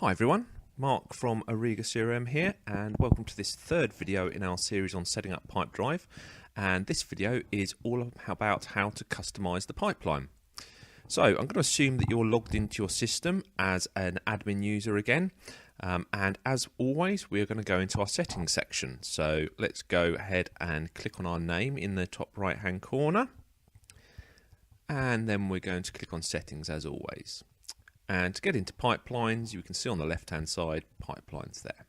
Hi everyone, Mark from Ariga CRM here, and welcome to this third video in our series on setting up Pipedrive. And this video is all about how to customize the pipeline. So I'm going to assume that you're logged into your system as an admin user again. And as always, we're going to go into our settings section. So let's go ahead and click on our name in the top right hand corner. And then we're going to click on settings as always. And to get into pipelines, you can see on the left hand side, pipelines there.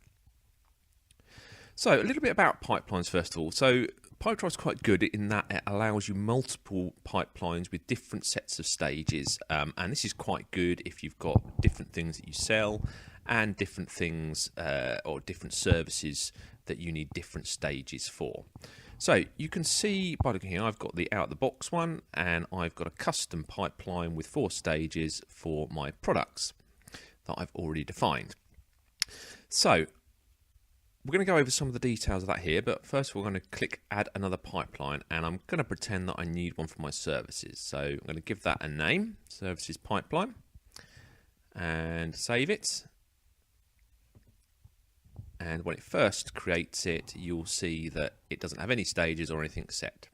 So a little bit about pipelines first of all. So Pipedrive is quite good in that it allows you multiple pipelines with different sets of stages. And this is quite good if you've got different things that you sell and different things or different services that you need different stages for. So you can see by looking here, I've got the out-of-the-box one, and I've got a custom pipeline with 4 stages for my products that I've already defined. So we're going to go over some of the details of that here, but first we're going to click Add Another Pipeline, and I'm going to pretend that I need one for my services. So I'm going to give that a name, Services Pipeline, and save it. And when it first creates it, you'll see that it doesn't have any stages or anything set.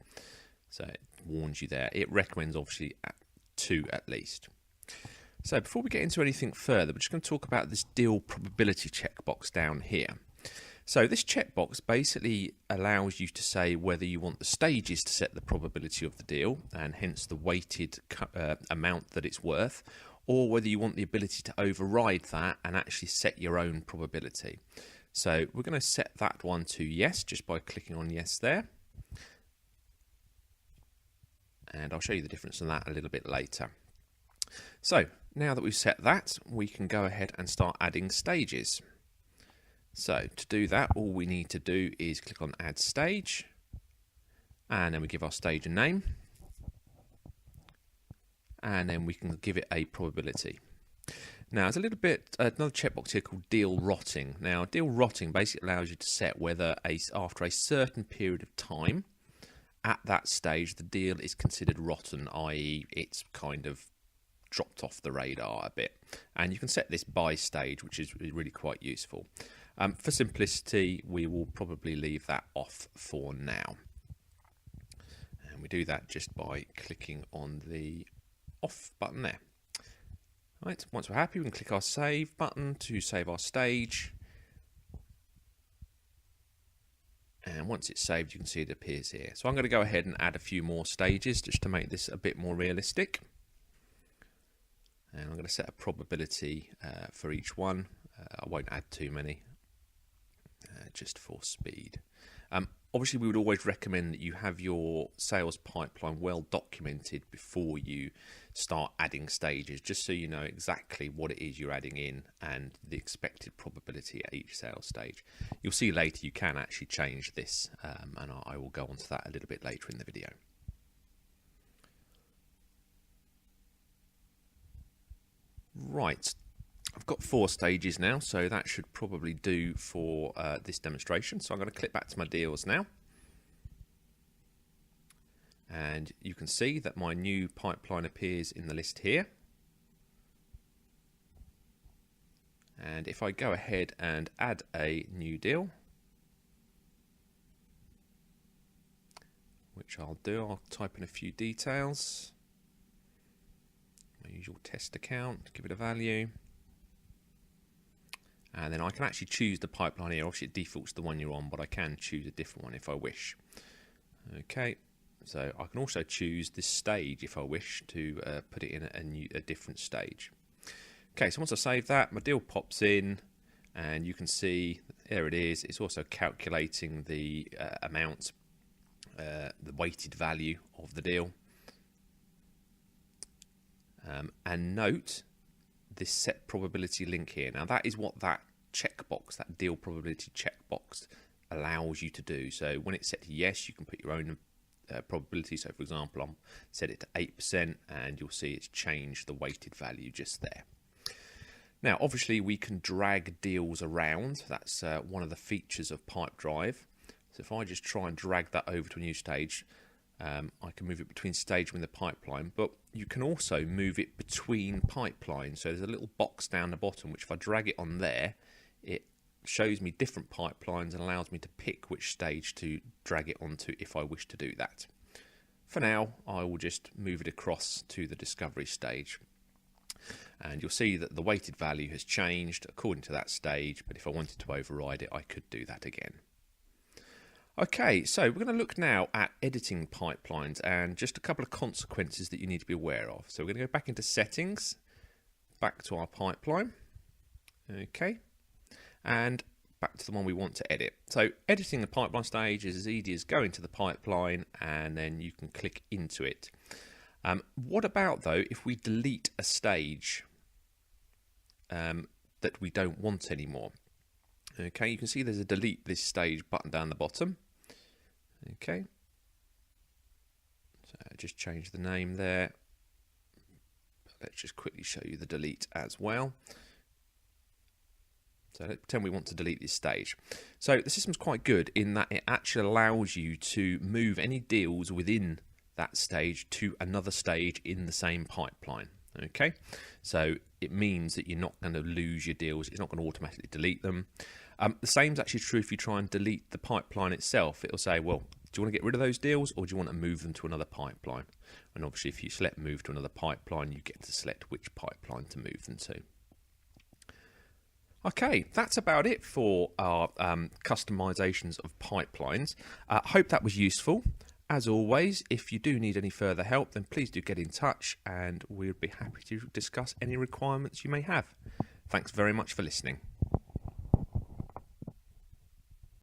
So it warns you there. It recommends obviously 2 at least. So before we get into anything further, we're just going to talk about this deal probability checkbox down here. So this checkbox basically allows you to say whether you want the stages to set the probability of the deal, and hence the weighted amount that it's worth, or whether you want the ability to override that and actually set your own probability. So we're going to set that one to yes, just by clicking on yes there. And I'll show you the difference in that a little bit later. So now that we've set that, we can go ahead and start adding stages. So to do that, all we need to do is click on Add Stage, and then we give our stage a name, and then we can give it a probability. Now, there's a little bit, another checkbox here called Deal Rotting. Now, Deal Rotting basically allows you to set whether after a certain period of time, at that stage, the deal is considered rotten, i.e. it's kind of dropped off the radar a bit. And you can set this by stage, which is really quite useful. For simplicity, we will probably leave that off for now. And we do that just by clicking on the off button there. Right, once we're happy, we can click our Save button to save our stage. And once it's saved, you can see it appears here. So I'm going to go ahead and add a few more stages just to make this a bit more realistic. And I'm going to set a probability for each one. I won't add too many, just for speed. Obviously, we would always recommend that you have your sales pipeline well documented before you start adding stages, just so you know exactly what it is you're adding in and the expected probability at each sales stage. You'll see later you can actually change this, and I will go on to that a little bit later in the video. Right. I've got 4 stages now, so that should probably do for this demonstration. So I'm going to click back to my deals now. And you can see that my new pipeline appears in the list here. And if I go ahead and add a new deal, which I'll do, I'll type in a few details. My usual test account, give it a value. And then I can actually choose the pipeline here. Obviously it defaults the one you're on, but I can choose a different one if I wish. Okay, so I can also choose this stage if I wish to put it in a different stage. Okay, so once I save that, my deal pops in, and you can see there it is. It's also calculating the amount, the weighted value of the deal. And note this set probability link here. Now that is what that checkbox, that deal probability checkbox, allows you to do. So when it's set to yes, you can put your own probability. So for example, I'll set it to 8%, and you'll see it's changed the weighted value just there. Now obviously we can drag deals around. That's one of the features of Pipedrive. So if I just try and drag that over to a new stage, I can move it between stage within the pipeline, but you can also move it between pipelines. So there's a little box down the bottom, which if I drag it on there, it shows me different pipelines and allows me to pick which stage to drag it onto if I wish to do that. For now, I will just move it across to the discovery stage. And you'll see that the weighted value has changed according to that stage, but if I wanted to override it, I could do that again. Okay, so we're going to look now at editing pipelines and just a couple of consequences that you need to be aware of. So we're going to go back into settings, back to our pipeline. Okay, and back to the one we want to edit. So editing the pipeline stage is as easy as going to the pipeline and then you can click into it. What about though if we delete a stage that we don't want anymore? Okay, you can see there's a delete this stage button down the bottom. Okay, so just change the name there. Let's just quickly show you the delete as well. So let's pretend we want to delete this stage. So the system's quite good in that it actually allows you to move any deals within that stage to another stage in the same pipeline. Okay, so it means that you're not going to lose your deals. It's not going to automatically delete them. The same is actually true if you try and delete the pipeline itself. It'll say, well, do you want to get rid of those deals or do you want to move them to another pipeline? And obviously if you select move to another pipeline, you get to select which pipeline to move them to. Okay, that's about it for our customizations of pipelines. Hope that was useful. As always, if you do need any further help, then please do get in touch and we'll be happy to discuss any requirements you may have. Thanks very much for listening.